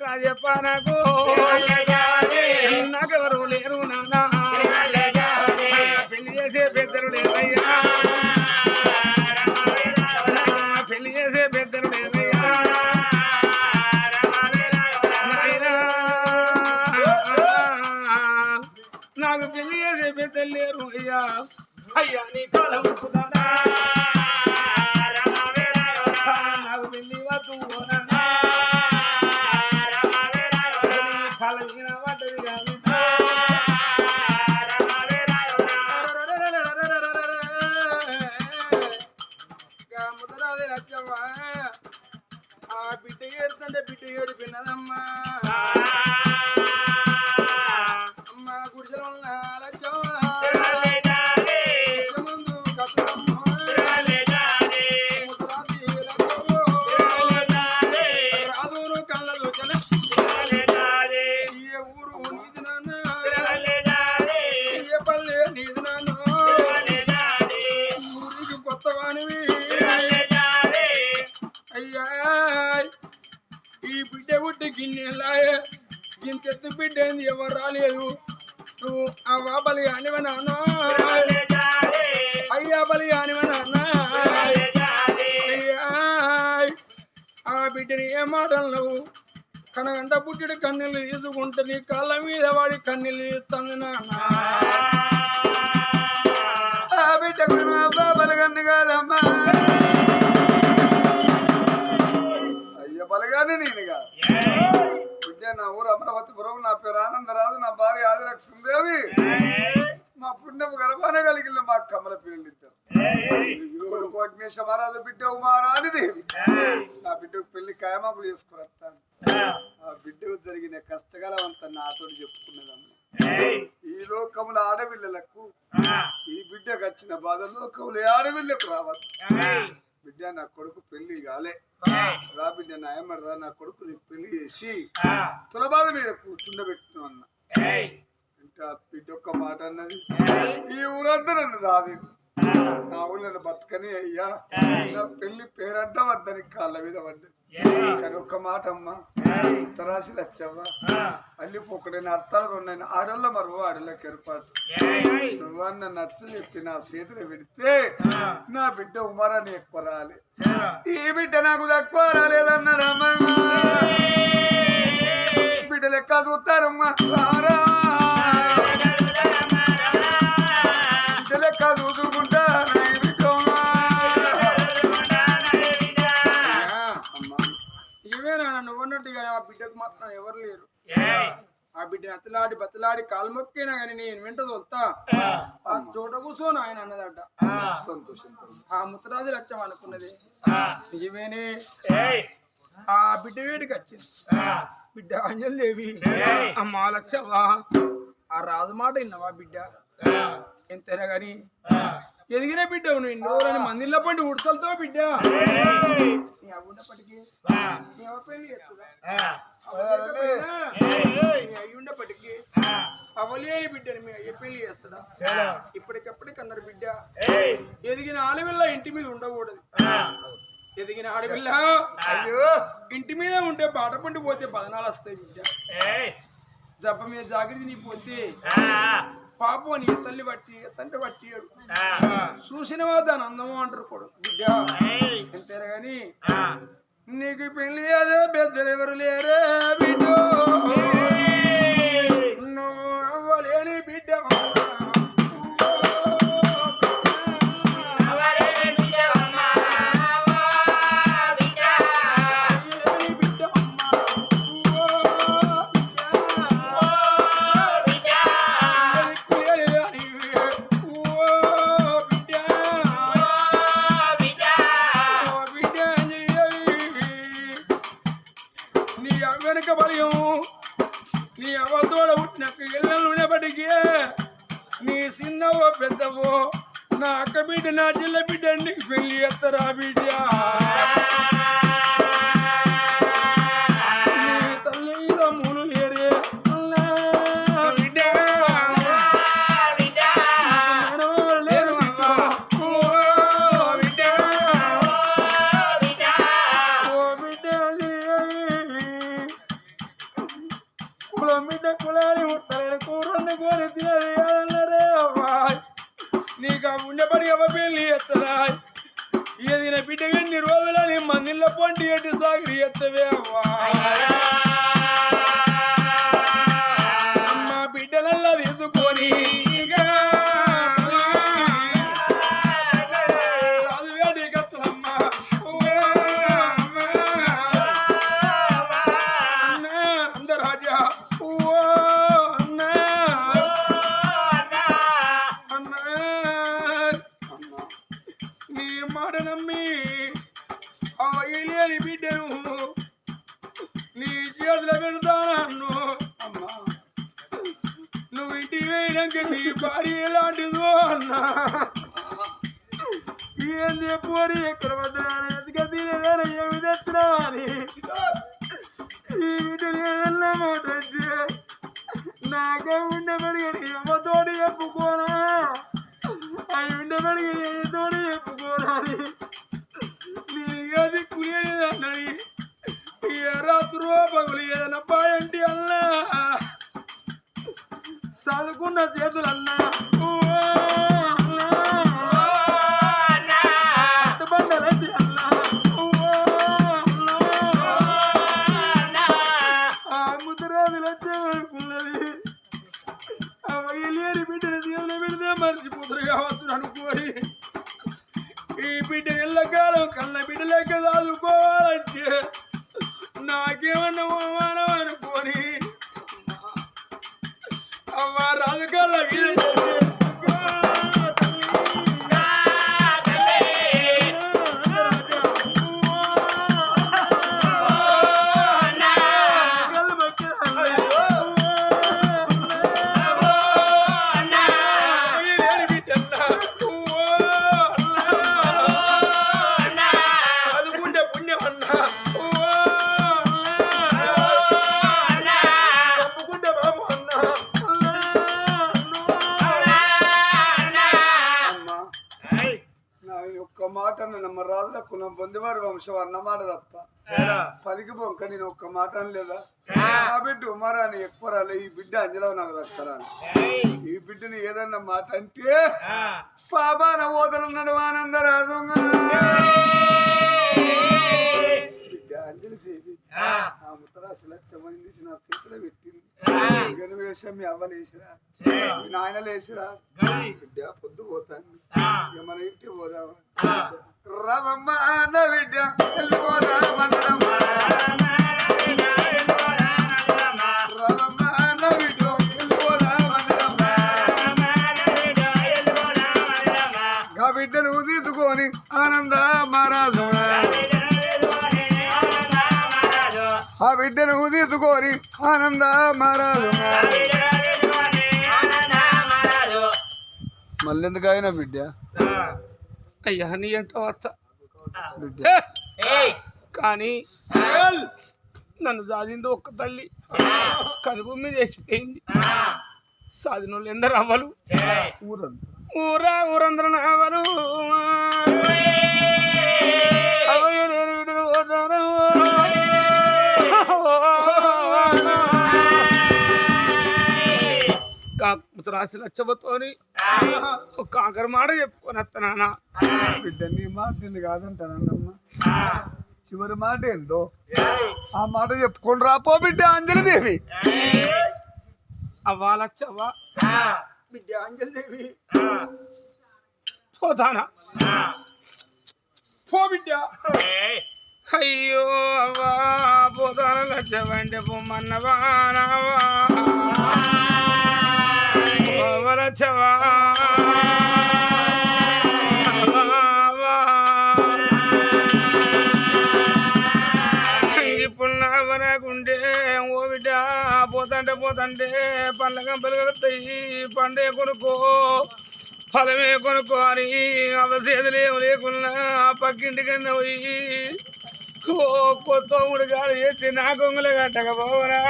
రాజప్ప నాకు నాకెవరు లేరు నాన్న పెళ్లి చేసే పెద్దలు లేవయ్యా పెళ్లి చేసే పెద్దలు లేవయ్యా నాకు పెళ్లి చేసే పెద్దలు లేరు అయ్యా అయ్యా నీ కాలం నాకు పెళ్లి వద్దు ముద్దరాదే లచ్చవ్వ ఆ బిడ్డ ఏడుతుంటే బిడ్డ ఏడిపోయినదమ్మా అమ్మ గుడిసెలో ఉన్న లచ్చవ్వ ముందు కత్తమ్మ రాదూరు కళ్ళలు ఏ ఊరు నీది నాన్న ఏ పల్లె నీది నాన్న ఊరికి కొత్తవానివి అయ్యా ఈ బిడ్డ పుట్టి గిన్నెలాయే గింతెత్తు బిడ్డ ఏంది ఎవరు రాలేదు నువ్వు ఆ బలి కానివనా అయ్యా బలి కానివనా అయ్యా ఆ బిడ్డని ఏ మాటలు నువ్వు కనగంట పుట్టిడు కన్నీళ్ళు తీసుకుంటే నీ కాళ్ళ మీద వాడి కన్నీళ్ళు తీస్తాను నాన్న ఆ బిడ్డకు నా బాబలు కన్ను కాదమ్మా అయ్య బలగానే నేనుగా బిడ్డ నా ఊరు అమరావతిపురం నా పేరు ఆనందరాజు నా భార్య ఆదిలక్ష్మీదేవి మా పుణ్యపు గర్భానే కలిగిన మా కమల పిల్లలు ఇద్దరు అగ్నేశ మహారాజు బిడ్డ ఉమారాణిదేవి నా బిడ్డకు పెళ్లి కాయమాకులు చేసుకుని ఆ బిడ్డకు జరిగిన కష్టకాలం అంతా నాతో చెప్పుకున్నదమ్మా ఈ లోకముల ఆడపిల్లలకు ఈ బిడ్డకు వచ్చిన బాధ లోకములు ఆడపిల్లకు రావద్దు బిడ్డ నా కొడుకు పెళ్లి కాలే రా బిడ్డ నా ఏమడరా నా కొడుకు నీకు పెళ్లి చేసి తులబాధ మీద కూర్చుండబెట్టిన అన్న ఇంకా బిడ్డ ఒక్క మాట అన్నది ఈ ఊరంతా నన్ను దాది నా ఊళ్ళో బతకని అయ్యా నా పెళ్లి పేరంట వద్దని కాళ్ళ మీద పడ్డది కానీ ఒక్క మాట అమ్మా ఉత్తరాశి లచ్చవ్వా అల్లిపోకడైన అర్థాలు రెండైన ఆడల్లో మరువు ఆడలోకి ఏర్పాటు నువ్వన్న నచ్చ చెప్పి నా చేతిలో పెడితే నా బిడ్డ ఉమరాన్ని ఎక్కువ రాలే ఈ బిడ్డ నాకు తక్కువ రాలేదన్నారమ్మా బిడ్డ లెక్క చూస్తారమ్మా రారా బిడ్డ లెక్క చూసుకుంటా నువ్వన్నట్టుగా ఆ బిడ్డకు మాత్రం ఎవరు లేరు ఆ బిడ్డని అతలాడి బతలాడి కాలు మొక్కినా కానీ నేను వెంట తోలుతా ఆ చోట కూర్చోను ఆయన అన్నదట ఆ ముత్తరాజు లక్ష్యం అనుకున్నది నిజమేనే ఆ బిడ్డ వేడికి వచ్చింది బిడ్డ అంజలిదేవి అమ్మా లక్ష్యవా ఆ రాజు మాట విన్నావా బిడ్డ ఎంతైనా గాని ఎదిగిన బిడ్డ నువ్వు ఇన్ని రోజులని మందిలో పండి ఉడతలతో బిడ్డ అయ్యుండప్పటికీ అవలేని బిడ్డని మీ అయ్య పెళ్లి చేస్తాడా ఇప్పటికప్పటికి అన్నారు బిడ్డ ఎదిగిన ఆడపిల్ల ఇంటి మీద ఉండకూడదు ఎదిగిన ఆడపిల్ల అయ్యో ఇంటి మీద ఉంటే బాట పండి పోతే బదనాలు వస్తాయి బిడ్డ జబ్బ మీద జాగ్రత్త నీ పోతే పాపం నీ తల్లి బట్టి తండ్రి బట్టి చూసినవా దాని అందమో అంటారు కొడుకు బిడ్డ ఎంతేనా గాని నీకు పెళ్లి అదే పెద్దలు ఎవరు లేరే బిడ్డ నువ్వు అవ్వలేని బిడ్డ నీ చిన్నవో పెద్దవో నా అక్క బిడ్డ నా చెల్ల బిడ్డ నీకు పెళ్లి చేస్తారా బిడ్డ నీ తల్లి మూలు లేరే బిడ్డ లేరు బిడ్డ ఓ బిడ్డ కులం బిడ్డ కులాన్ని ఉంటారని కూరని కోరి తినరే అవ్వా నీకు ఆ ఉండబడి అవ్వ పెళ్లి ఎత్తదా ఏదిన బిడ్డ ఎన్ని రోజులని మందిలో పొంటి ఎట్టి సాగిరి ఎత్తవే అవ్వా అమ్మ బిడ్డలల్లా తీసుకొని బిడ్డను నీ చేతుల పెడతాను నువ్వు ఇంటికి వేయడానికి నీ భార్య ఎలాంటిదో అన్నా ఏం చెప్పు ఎక్కడ పడ్డాను ఎందుకు తినేదాన్ని ఏమి తెస్తున్నావా అని ఈ బిడ్డను ఏదన్నా మాట్లాడితే నాకే ఉండబడి అమ్మతోటి చెప్పుకోనా అవి ఉండబడి తోటి చెప్పుకోనా అని నీది కునేదన్నది రాత్రో పగులు ఏదైనా పాయంటి అన్నా చదువుకున్న చేతులన్నా బండలైతే అన్నా ఆ ముద్రరాజులు వచ్చేవనుకున్నది ఆ వయలేని బిడ్డను దేవుని పెడితే మర్చిపోతారు కావచ్చు అనుకోని ఈ బిడ్డ ఎల్లకాలం కళ్ళ బిడ్డ లెక్క చదువుకోవాలంటే నాకేమన్నా అవమానం అనుకోని అవ్వ రాజుకల్ల నమ్మ రాజుల కులం పొందివారి వంశం అన్నమాట తప్ప పలికి పొంక నేను ఒక్క మాట అనలేదా ఆ బిడ్డ ఉమారాని ఎక్కువ రాలే ఈ బిడ్డ అంజలవ నాకు దక్కరాలి ఈ బిడ్డని ఏదన్నా మాట అంటే బాబా నవోదనన్నాడు ఆనందరాజు బిడ్డ అంజలి దేవి ఆ ముత్తరాశి లక్ష్యమైంది నా స్థితిలో పెట్టింది గణవేశం మీ అవ్వలేసిరా మీ నాయన లేసిరా బిడ్డ పొద్దు పోతాను ఇక మన ఇంటికి పోదామా రవమ్మ అన్న బిడ్డ వెళ్ళిపోదామన్నడం రవమ్మ అన్న బిడ్డ వెళ్ళిపోదామన్నడం గా బిడ్డను తీసుకొని ఆనంద మహారాజు ఆ బిడ్డను తీసుకొని ఆనంద మహారాజు మళ్ళెందుకు అయినా బిడ్డ అయ్యా నీ అంట వస్తా బిడ్డ కానీ నన్ను సాధింది ఒక్క తల్లి కనుపు మీద వేసిపోయింది సాధిన వాళ్ళు ఎందరు అవ్వలు ఊరందరూ అవ్వలు అవయ్య నేను వీటిని పోతాను ముత్తరాశి లచ్చబోతోని ఒక ఆఖరి మాట చెప్పుకొని వస్తానా బిడ్డ నీ మాట కాదంటానమ్మా చివరి మాట ఏందో ఆ మాట చెప్పుకొని రాపో బిడ్డ అంజలి దేవి అవ్వా లచ్చవ్వా బిడ్డ అంజలి దేవి పోతానా పో బిడ్డ అయ్యో అవ్వా పోతానా లచ్చవంటే పొమ్మన్నవా వరచవా ఇప్పుడు నాకుంటే ఓ బిడ్డ పోతంటే పండ్ల కంపలు కలుగుతాయి పండే కొనుక్కో ఫలమే కొనుక్కో అని అవసేదులు ఏమి లేకున్నా పక్కింటికన్నా పోయి కొత్త మూడు గాలు చేసి నా కొంగులు కట్టకపోవరా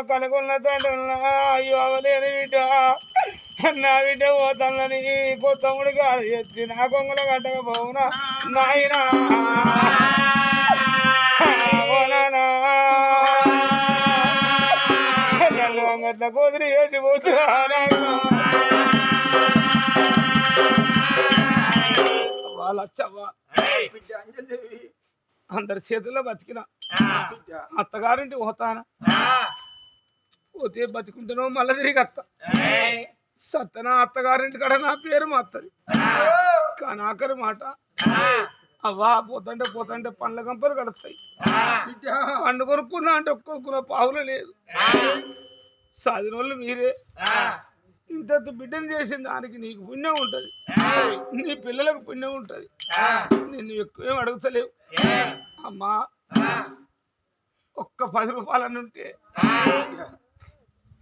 కనుకున్న కంటున్నా అయ్యో అవలేని బిడ్డ నా బిడ్డ పోతానని తమ్ముడు గారు ఎత్తి నా కొంగుల కట్టకపోవునా నాయనా ఓనానా నన్ను అంగట్ల కుదిరి ఎట్టి పోతున్నా వాళ్ళచ్చవ్వా బిడ్డ అంజలిదేవి అందరి చేతుల్లో బతికిన బిడ్డ అత్తగారింటి పోతానా పోతే బతికుంటానో మళ్ళీ తిరిగి వస్తా సత్తన అత్తగారింటి కాడ నా పేరు మాత్తది కానీ ఆఖరి మాట అవ్వా పోతుంటే పోతుంటే పండ్ల గంపలు గడుస్తాయి బిడ్డ పండు కొనుక్కుందా అంటే ఒక్కొక్కరు పావులు లేదు సాధిన వాళ్ళు మీరే ఇంత బిడ్డను చేసిన దానికి నీకు పుణ్యం ఉంటది నీ పిల్లలకు పుణ్యం ఉంటది నిన్ను ఎక్కువేం అడుగుతలేవు అమ్మా ఒక్క 10 రూపాయలని ఉంటే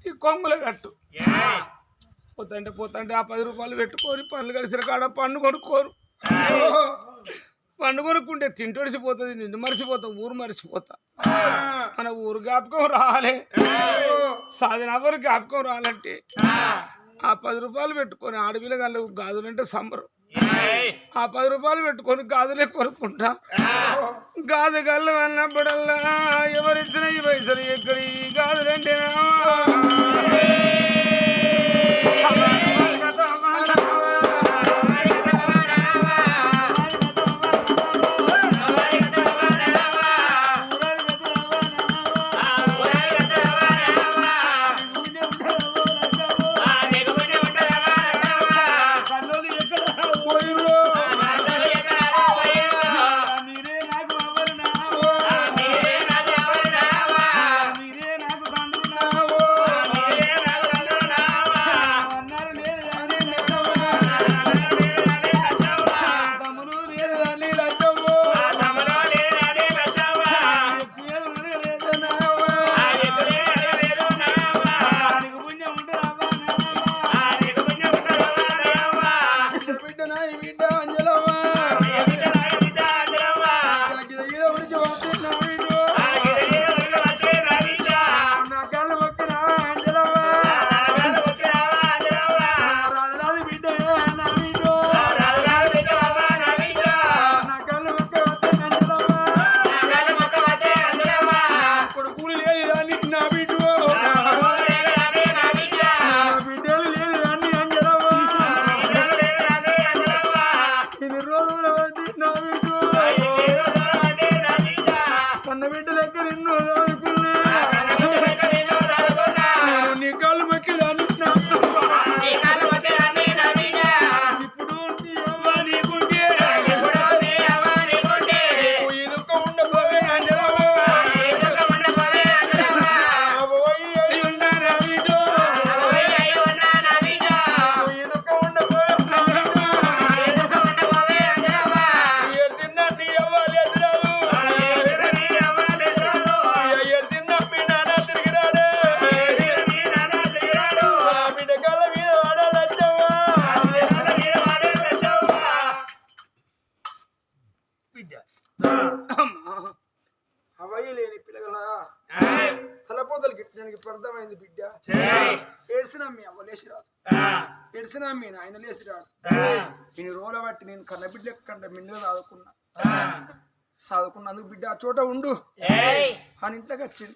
ఈ కొంగుల కట్టు పోతుంటే పోతుంటే ఆ 10 రూపాయలు పెట్టుకొని పండ్లు కలిసిన కాడ పండు కొనుక్కోరు పండు కొనుక్కుంటే తింటొడిసిపోతుంది నిన్ను మర్చిపోతావు ఊరు మర్చిపోతా మన ఊరు జ్ఞాపకం రావాలి సాధన ఎవరు జ్ఞాపకం రావాలంటే ఆ 10 రూపాయలు పెట్టుకొని ఆడపిల్ల గల్లు గాజులంటే సంబరం ఆ 10 రూపాయలు పెట్టుకొని గాజులే కొనుక్కుంటా గాజు గల్లు అన్నప్పుడల్లా ఎవరిచ్చిన ఈ పైసలు ఎక్కడి గాజులంటే అవయ్యలేని పిల్లగల తలపోతలు గిట్టడానికి అర్థమైంది బిడ్డ ఏడ్చినా మీ అవ్వ లేచిరాదు ఏడ్చినా మీ నాయన లేచిరాడు నేను రోల బట్టి నేను కన్న బిడ్డ కంటే మిండుగా చదువుకున్నందుకు బిడ్డ ఆ చోట ఉండు అని ఇంట్లోకి వచ్చింది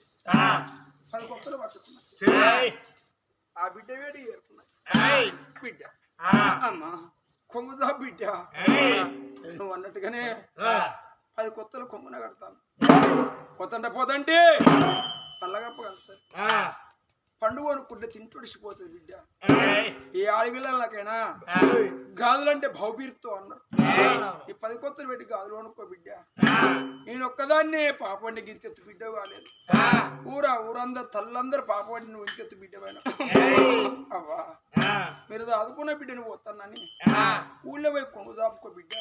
10 కొత్తలు పట్టుకున్నా ఆ బిడ్డ వేడి ఏరుకున్నాయి బిడ్డ అమ్మా కొంగుదా బిడ్డ నువ్వు అన్నట్టుగానే 10 కొత్తలు కొమ్మున కడతాను పోతంటే పల్లగప్ప కలుస్తారు పండుగ అనుకుంటే తింటుడిసిపోతుంది బిడ్డ ఏ ఆడపిల్లలకైనా గాజులంటే భౌబీర్తో అన్నారు ఈ 10 కొత్తలు పెట్టి గాజులు అనుకో బిడ్డ నేను ఒక్కదాన్నే పాపండి ఇంకెత్తు బిడ్డ కాలేదు ఊరందరు తల్లందరూ పాపండి నువ్వు ఇంకెత్తు బిడ్డవైనా అవ్వా మీరు చదువుకున్న బిడ్డను పోతానని ఊళ్ళో పోయి కొంగు దాపుకో బిడ్డ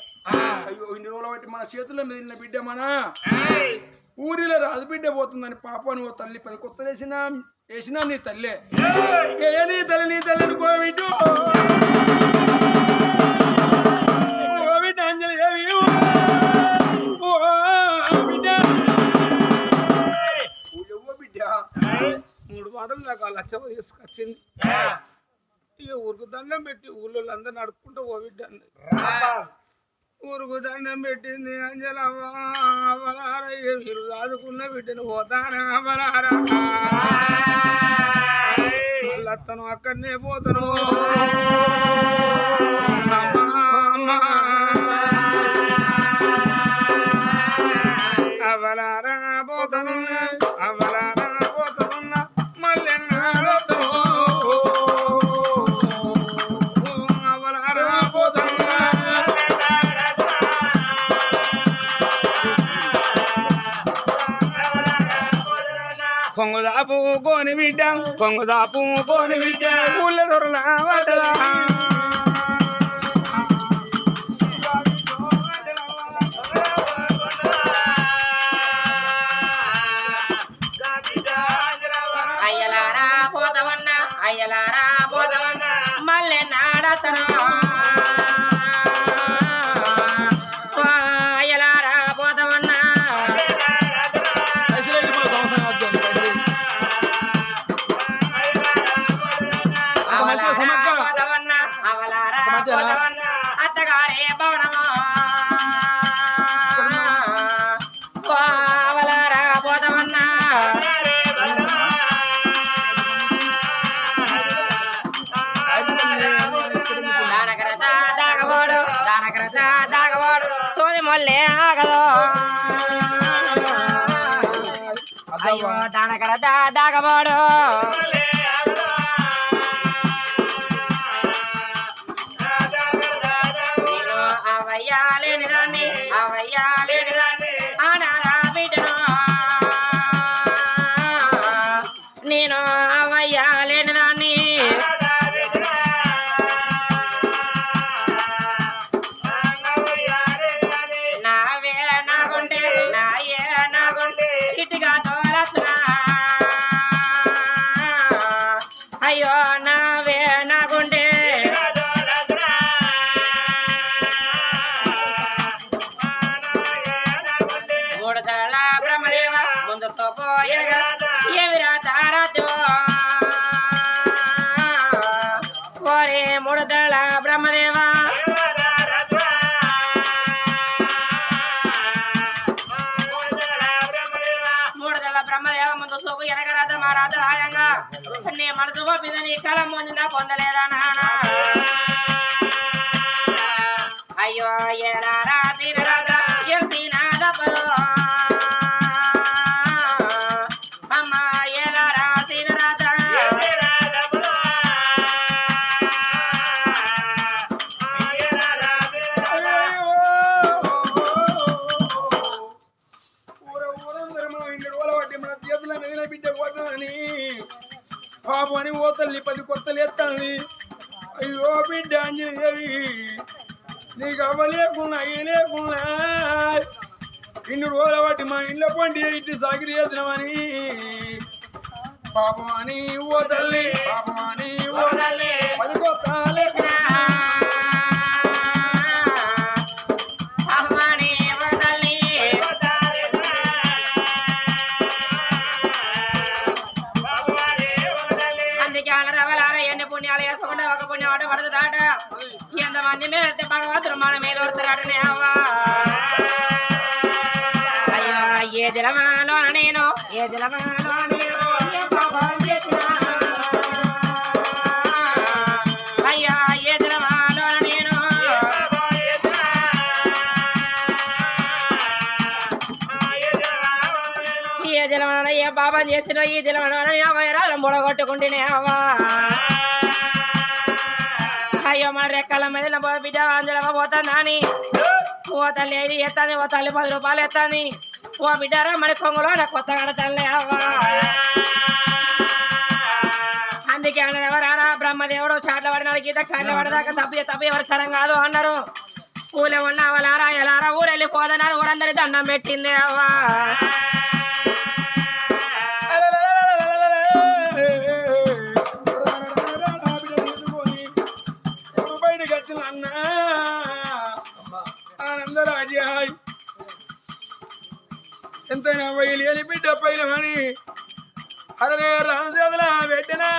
అయ్యో ఇన్ని రోజులు బట్టి మన చేతుల్లో మెదిలిన బిడ్డ మన ఊరిలో రాజు బిడ్డ పోతుందని పాప నువ్వు తల్లి 10 కొత్తలు వేసినా నీ తల్లే నీ తల్లిని కోవిడ్డు కోవిడ్ అంజలి బిడ్డ 3 వారం దాకా లచ్చవ తీసుకొచ్చింది ఇక ఊరుకు దండం పెట్టి ఊళ్ళో అందరిని అడుక్కుంటూ ఓవిడ్డ ఊరుకు దండం పెట్టింది అంజలవ్వ అవలారా ఇక మీరు దాదుకున్న బిడ్డను పోతానా అవలారా మళ్ళత్తను అక్కడనే పోతాను అవలారా పోతానున్నా అవలారా పోతానున్నా మళ్ళీ అవలారా పోతానున్నా కొంగుదాపు కోని బిడ్డ కొంగుదాపు కోని బిడ్డ ఊళ్ళ దొరలా పడ్డదా అయ్యలారా పోతవన్నా అయ్యలారా పోతవన్నా మళ్ళీ నాడతను అయ్యలారా పోతవన్నా పోతవన్నా అవలారా పోతవన్నా అత్తగారే భవనమా అవలారా పోతవన్నా దాగవాడు సోది మొల్లే ఆగదు అయ్యో దానకర దాగవాడు నేను అవయ్యాలేని దాన్ని ఆనారా బిడ్డను నేను అవయ్యాలేని దాన్ని ఇటుగా తోలతున్నా అయ్యో నావే నాగుండే మూడదళ బ్రహ్మదేవ ముందుతో పోయగా ఏమిరా తారాతో ఓరే మూడదళ బ్రహ్మదేవ బ్రహ్మదేవ ముందు సోపు ఎనగరాత మా రాత రాయంగా నీ మనసు పంపిద నీ కలం ముందుగా పొందలేదా నానా అయ్యో ఎలా రాతి రాత ఎల్తీనా దప్పదు అమ్మ ఎలా రాతి రాత పాపం అని ఓతల్ని 10 కొత్తలు ఎత్తాలి అయ్యో బిడ్డ అంజలి నీకు అవ్వలేకున్నా అయ్యలేకున్నా ఇన్ని రోజుల బట్టి మా ఇంట్లో పండి ఇటు సాగిరి చేద్దామని పాపం అని ఓతల్లి పాపం అని ఓతల్లి 10 కొత్తలు పుణ్యాలు వేసుకుంటే ఒక పుణ్యం ఆట పడుతుందాట ఎంతమంది మీద భగవంతుడు మన మీద వస్తాడనే అవ్వా అయ్యో ఏ జలమాలో నేను ఏ జలమాలో నేను అయ్యా ఏ జలమాలో నేను ఏ జలమాన ఏ పాపం చేసిన ఈ జలమాన బుడగొట్టుకుంటేనే అవ్వా అయ్యో మన రెక్కల మీద బిడ్డ అంజలమ్మ పోతాని ఓ తల్లి ఐదు ఎత్తాని ఓ తల్లి 10 రూపాయలు ఎత్తాని ఓ బిడ్డారా మన కొంగులో కొత్తగా తల్లి అవ్వా అందుకే అన్నారు ఎవరారా బ్రహ్మదేవుడు చాట్ల పడిన గీత కాళ్ళ పడదాకా తప్పి ఎవరి తరం కాదు అన్నారు ఊళ్ళో ఉన్న వాళ్ళారా ఎలారా ఊరెళ్ళి పోదన్నారు ఊరందరి దండం పెట్టింది అవ్వా ఆనందరాజ్యాయ్ ఎంతైనా వైలేని బిడ్డ పైన అని అరే రాజులా పెట్టినా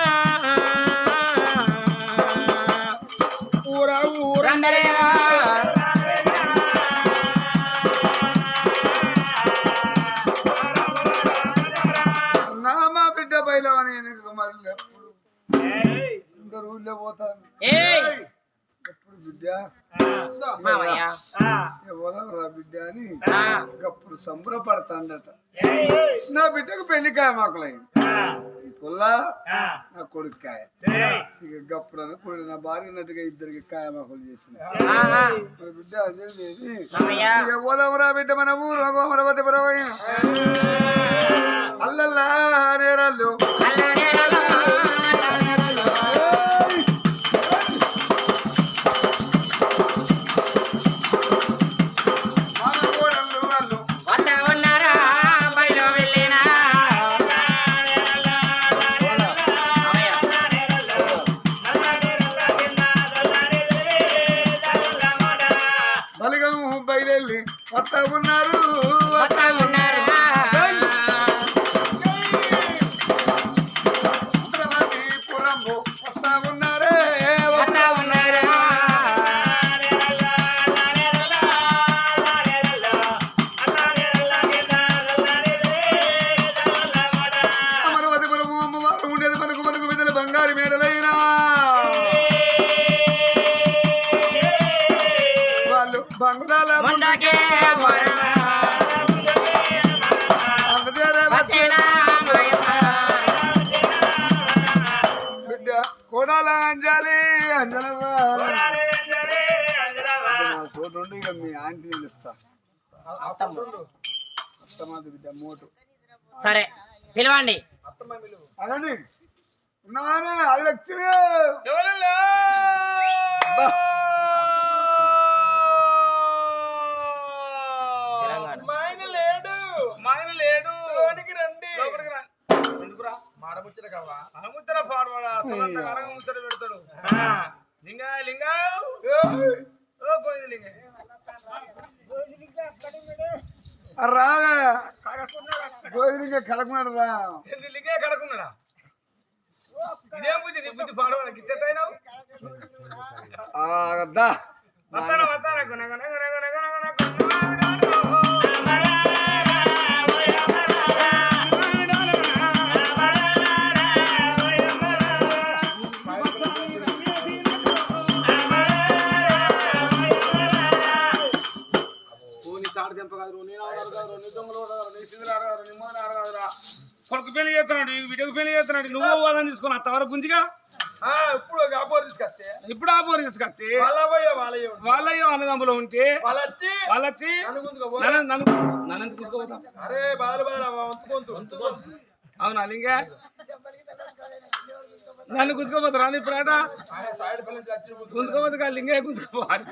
ఊర ఊరందరేనా మా బిడ్డ బయలవని మరి ఎప్పుడు అందరు ఊళ్ళో పోతాను ఎప్పుడు బిడ్డ ఎవరరా బిడ్డ అని అప్పుడు సంబరపడతాడట నా బిడ్డకు పెళ్లికాయ మాకులైంది పుల్లా నా కొడుకు కాయ ఇక గప్పుడు అనుకోండి నా భార్య ఉన్నట్టుగా ఇద్దరికి కాయ మాకులు చేసింది మరి బిడ్డ అదే పోదామరా బిడ్డ మన ఊరు అమరావతి పరవయ్య అల్లల్లా నేరాళ్ళు బయలు వస్తా ఉన్నారు పురంబు వస్తా ఉన్నారే అమరావతి పురము అమ్మవారు ఉండేది మనకు మనకు విధులు బంగారు మేడలైనా వాళ్ళు బంగాళ బిడ్డ కోడాల అంజాలి అంజలవ్వ సోదరుండు ఇక మీ ఆంటీ నిలుస్తా అత్తమాది బిడ్డ మోటు సరే పిలవండి అదండి ఉన్నానే అది లక్ష్మి మాడముచ్చట కావా ముచ్చట పాడవాడా ముచ్చట పెడతాడు లింగా లింగా రావే గోధులింగా కలకున్నాడు రా లింగే కడకున్నాడా ఇదేం బుద్ధి నీ బుద్ధి పాడవాడా గిట్టయినావు వస్తారా వస్తారా కొడుకు పెళ్లి చేస్తున్నాడు వీడియోకి పెళ్లి చేస్తున్నాడు నువ్వు వాదన తీసుకుని అంతవరకు గుంజిగా ఇప్పుడు ఆపోరు తీసుకొస్తే వాళ్ళయ్య అన్నదమ్ములో ఉంటే వాళ్ళొచ్చి నన్ను తీసుకోపోతా అవునా లింగా నన్ను గుంజుకోపోతారు అని ఇప్పుడాట గుంజుకోపోతే లింగే గుంజుకోవాలి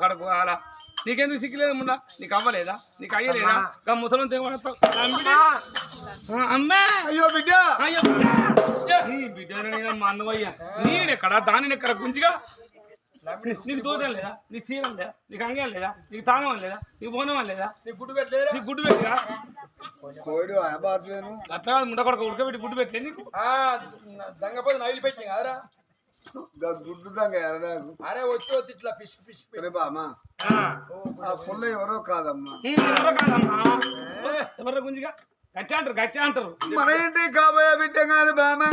కడుపు అలా నీకెందుకు సిగ్గులేదు ముందా నీకు అవ్వలేదా నీకు అయ్యలేదా ఇంకా ముసలం తెగొడతావు అమ్మా అయ్యో బిడ్డ అయ్యో నీ బిడ్డ మా అన్నవయ్యా నేనెక్కడ దానిని ఎక్కడ గుంజిగా నీకు దూరం లేదా నీకు చీరం లేదా నీకు అంగం లేదా నీకు తాగం లేదా నీకు బోనం లేదా నీకు గుడ్డు పెట్టలేదా నీకు గుడ్డు పెట్టిగా అట్లా ముండకొడక ఉడకబెట్టి గుడ్డు పెట్టలే నీకు దంగపోతే నవిలి పెట్టి కదరా గుడ్డు దంగ అరే వచ్చి ఇట్లా పిసి పిసి బామా పుల్ల ఎవరో కాదమ్మా ఎవరో కాదమ్మా ఎవరో గుంజిగా గచ్చ అంటారు గచ్చ అంటారు మన ఇంటి కాబోయే బిడ్డ కాదు బామా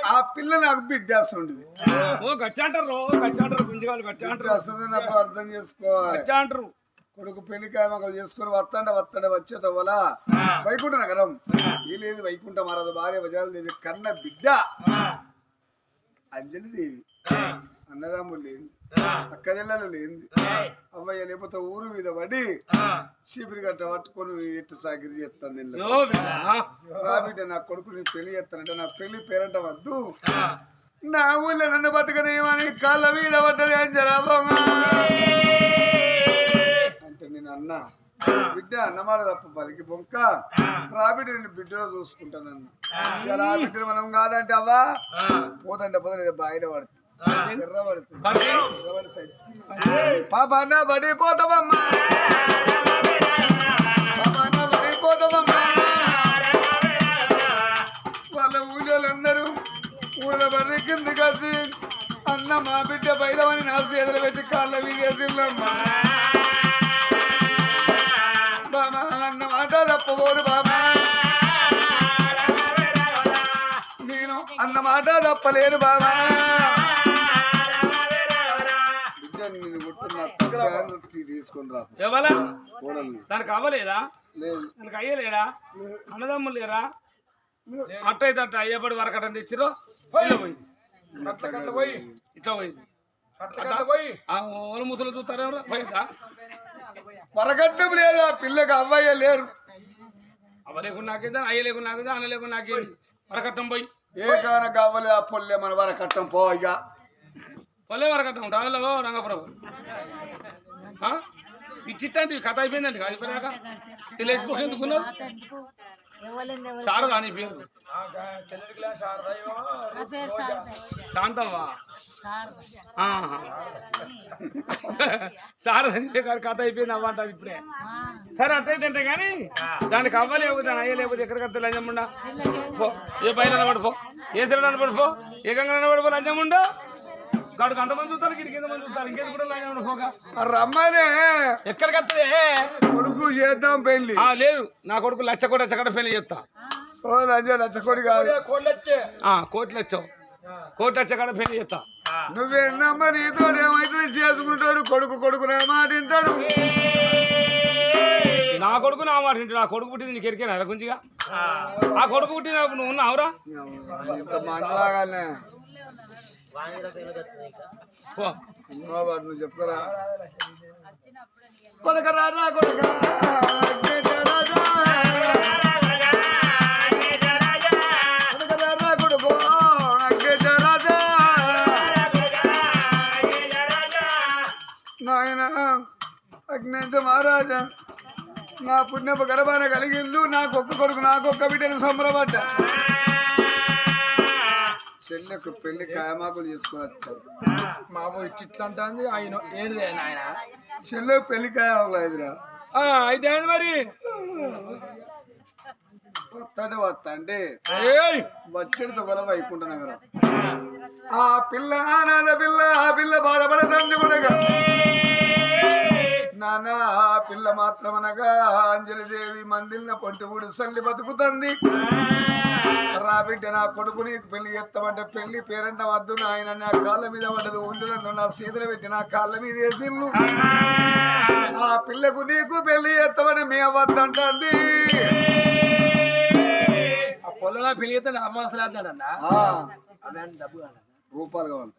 ఆ పిల్ల నాకు బిడ్డ వస్తుండేది గచ్చ అంటారు గచ్చ అంటారు గుంజిగాలు గచ్చ అంటారు నాకు అర్థం చేసుకోవాలి గచ్చ అంటారు కొడుకు పెళ్లికాయ మొక్కలు చేసుకుని వస్తాండ వచ్చేట వల్ల వైకుంఠ నగరం ఈ లేదు వైకుంఠ మహారాజు భార్య వజాలదేవి కన్న బిడ్డ అంజలిదేవి అన్నదమ్ములు లేని అక్కజెల్లలు లేని అవ్వయ్య లేకపోతే ఊరు మీద పడి చీపిరి గట్ట పట్టుకొని ఎట్టు సాగిరి చేస్తాను రా బిడ్డ నా కొడుకు నీ పెళ్లి చేస్తానంటే నా పెళ్లి పేరంట వద్దు నా ఊళ్ళో నన్ను బతకనేమని కాళ్ళ మీద పడ్డది అంజలాబొమ్మ అంటే నేను అన్నా బిడ్డ అన్నమాట తప్ప పలికి బొంక రాబిడ్డ నేను బిడ్డలో చూసుకుంటానన్న ఇలా బిడ్డలు మనం కాదంటే అవ్వా పోతంటే బాయిలో పడుతుంది పాపన్న పడిపోతావమ్మా పాపన్న పడిపోతావమ్మా వాళ్ళ ఊళ్ళోళ్ళందరూ ఊళ్ళో బర్రె కింద కలిసి అన్న మా బిడ్డ బయటమని నా చేతులు పెట్టి కాళ్ళ వీగేసిందమ్మా బామా అన్న మాట తప్పబోదు బామా నేను అన్న మాట తప్పలేను బామా తీసుకుని రా ఎవలా కోడల్ని దానికి అవ్వలేదా లేదు దానికి అయ్యలేడా అన్నదమ్ములు లేరా అట్టయితే అట్ట అయ్యేపడి వరకటం తెచ్చిరో ఇట్లా పోయి ఇట్లా పోయి ఓలు ముసలు చూస్తారెవరు పోయిందా వరకట్టం లేదా పిల్లకి అవ్వయ్య లేరు అవ్వ లేకుండా నాకేదా అయ్య లేకుండా నాకేదా అన్న లేకుండా నాకేది వరకట్టం పోయి ఏ కానక అవ్వలేదు ఆ పొల్లే మన వరకట్టం పో ఇక పొల్లే వరకట్టం రావులో రంగప్రభు ఇచ్చిట్టండి కథ అయిపోయిందండి అయిపోయినాక తెలిసిపోయి ఎందుకున్నావు శారదా నీ పేరు శాంతమ్మా శారదా గారి కథ అయిపోయింది అవ్వంటారు ఇప్పుడే సరే అట్టయితే కానీ దానికి అవ్వలేవు దాని అయ్యలేకపోతే ఎక్కడికి లంజముండా పో ఏ బయట పడిపో ఏ సిరడు పడిపో ఏ గంగ పడిపో లంజముండా గాడికి అంతమంది చూస్తారు కింద మంది చూస్తారు ఇంకేది కూడా లంజముండ పోగా రమ్మనే ఎక్కడికి వస్తుంది కొడుకు చేద్దాం పెళ్లి లేదు నా కొడుకు లచ్చ పెళ్లి చేస్తా ఓ లచ్చకోడి కాదు కోట్లు వచ్చావు కోట్లు వచ్చా కాడ పెళ్లి చేస్తా నువ్వేనమ్మా నీతో ఏమైతే చేసుకుంటాడు కొడుకు కొడుకు నా మాట వింటాడు నా కొడుకు నా మాట వింటాడు ఆ కొడుకు పుట్టింది నీకు ఎరికేనా కొంచెంగా ఆ కొడుకు పుట్టినప్పుడు నువ్వు ఉన్నావురా ఇంత మనలాగానే పో నువ్వు చెప్తారా కొడుక రాజా కొడుక నాయన అగ్నేంద్ర మహారాజా నా పుణ్యపు గర్భాన కలిగిండు నాకొక్క కొడుకు నాకొక్క బిడ్డను సంబరపడ్డా చెల్లెకు పెళ్లి కాయమాకులు చేసుకుని మామూ ఇట్లా అంటుంది ఆయన ఏంటిదే ఆయన చెల్లెకు పెళ్లి కాయమాకులు ఐదురా అయితే మరి వత్తంటే వచ్చేది తొగల వైకుంఠ నగరం ఆ పిల్ల నాద పిల్ల ఆ పిల్ల బాధపడతాంది కూడా నాన్న ఆ పిల్ల మాత్రమనగా అంజలిదేవి మందిలిన పొంటి ఊడి సల్లి బతుకుతుంది రా బిడ్డ నా కొడుకు నీకు పెళ్లి చేస్తామంటే పెళ్లి పేరంట వద్దు ఆయన నా కాళ్ళ మీద పడ్డది ఉండులను నా సీతలు పెట్టి నా కాళ్ళ మీద వేసిళ్ళు ఆ పిల్లకు నీకు పెళ్లి చేస్తామని మీ వద్దంటుంది పొలంలో పెళ్లి చేస్తే అమ్మాసలు వేద్దాడన్నా డబ్బు రూపాయలు కావాలి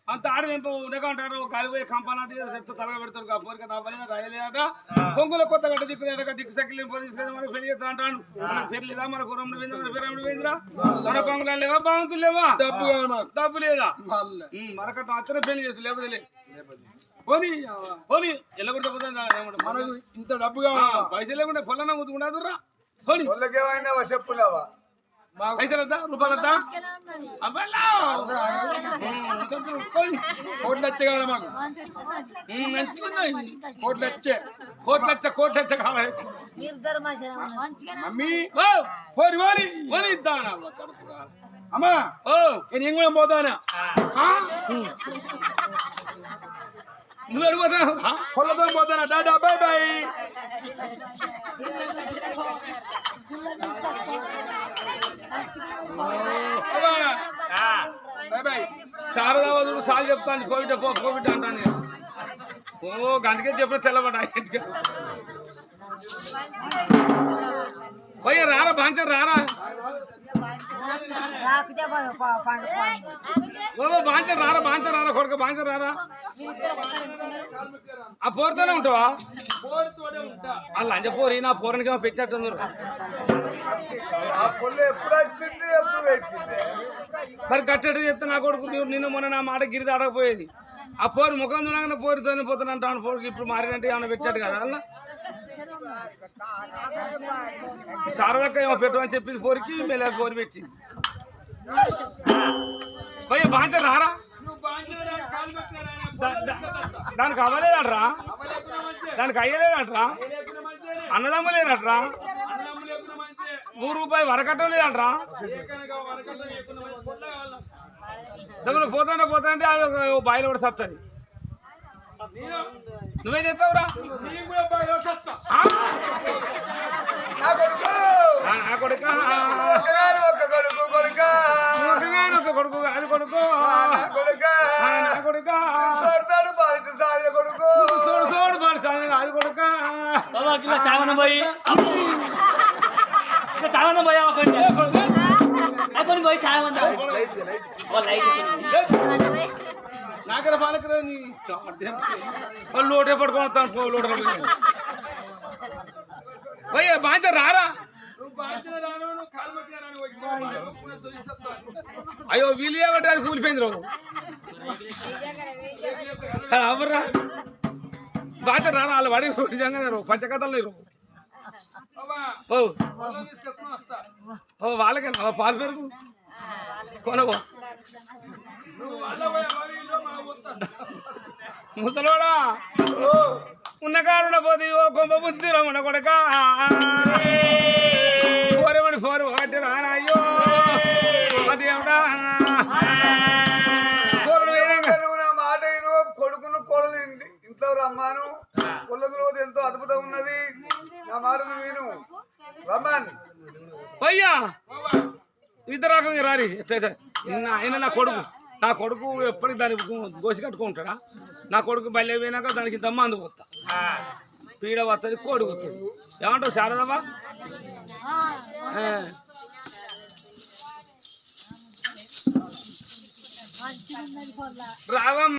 అంత ఆడదేంపో ఉండకంటారు కాలిపోయి కంపాలంటే తలగా పెడతారు పోరిక రాయలేట పొంగుల కొత్త గడ్డ దిక్కు సక్కిలి తీసుకెళ్ళి మనకు పెళ్లి చేస్తా అంటాను మనకు పేరు లేదా మన కురంలో వేంద్రా మన పొంగులు లేవా బాగుంటుంది లేవా డబ్బు లేదా మరకట్ట అచ్చనే పెళ్లి చేస్తూ లేకపోతే లేదు పోనీ పోనీ ఎల్లగొడితే మనకు ఇంత డబ్బుగా పైసలు లేకుండా పొలన ముద్దుకుంటాదురా పోనీ వాళ్ళకేమైనా చెప్పులేవా పైసలు వద్దా రూపాయలు వద్దా కోట్లు వచ్చే కావాలి మాకు కోట్లు వచ్చే కావాలి మమ్మీ పోరి పోరి పోని ఇద్దానా అమ్మా ఓ నేను కూడా పోతానా నువ్వు అడిగిపోతావు పొలతో పోతానా డాటా బాయ్ బాయ్ శారదా వదులు సార్ చెప్తాను కోవిడ్ అంటాను ఓ గంటకే చెప్పిన తెల్లబడ్డా పోయి రారా బాంచర్ రారా ఓ బాంచర్ రారా కొడుకు బాంచర్ రారా ఆ పోరుతోనే ఉంటావా అలా లంచ పోరి నా పోరనికి పెట్టినట్టున్నారు మరి కట్టెట్టు చెప్తే నా కొడుకు నిన్న మొన్న నా మాట గిరిది అడగపోయేది ఆ పోరు ముఖం చూడగానే పోరుతోనే పోతాను అంటాను పోరుకి ఇప్పుడు మారినట్టు ఏమైనా పెట్టాడు కదా అలా శారదక్క ఏమో పెట్టమని చెప్పింది పోరికి మెల్ల పోరి పెట్టింది పోయి బాగా రారా దానికి అవ్వలేదట్రా దానికి అయ్యలేదట్రా అన్నదమ్మలేదట్రా ₹1 వరకట్టం లేదట్రా దగ్గర పోతాంటే అది బాయిలో కూడా సత్తది నువ్వేం చేస్తావురా నా కొడుకు నా కొడుక ఒక కొడుకు అది కొడుకు నా కొడుక నా కొడుక కొడతాడు బాధిత సాధ్య కొడుకు చూడు చూడు పడుతుంది అది కొడుక చావన పోయి చావన పోయా పోయి చావన నాకర పాలకరా నీ వాళ్ళు లోటే పడుకొని వస్తాను లోట పోయి బాధ్యత రారా అయ్యో వీళ్ళు ఏమంటే అది కూలిపోయింది రావు అవర్రా బాధ్యత రారా వాళ్ళు పడి నిజంగానే రావు పంచకథలు లేరు ఓ వాళ్ళకే పాలు పెరుగు కొనవో ముసలోడా ఉన్న కారుణ పోతే ఓ కొంప బుద్ధిరా ఉన్న కొడక పోరేమని పోరు ఒకటి రానా అయ్యో దేవుడా నువ్వు నా మాట కొడుకును కోడలు ఇంట్లో రమ్మాను కొల్లదు రోజు ఎంతో అద్భుతం ఉన్నది నా మాట విను రమ్మన్ అయ్యా ఇద్దరు రకం రాని ఎట్లయితే ఆయన నా కొడుకు ఎప్పటికి దానికి గోసి కట్టుకుంటాడా నా కొడుకు బయలు పోయినాక దానికి దమ్మ అందుకొస్తా పీడ వస్తుంది కోడి వస్తుంది ఏమంటావు శారదమ్మా రావమ్మ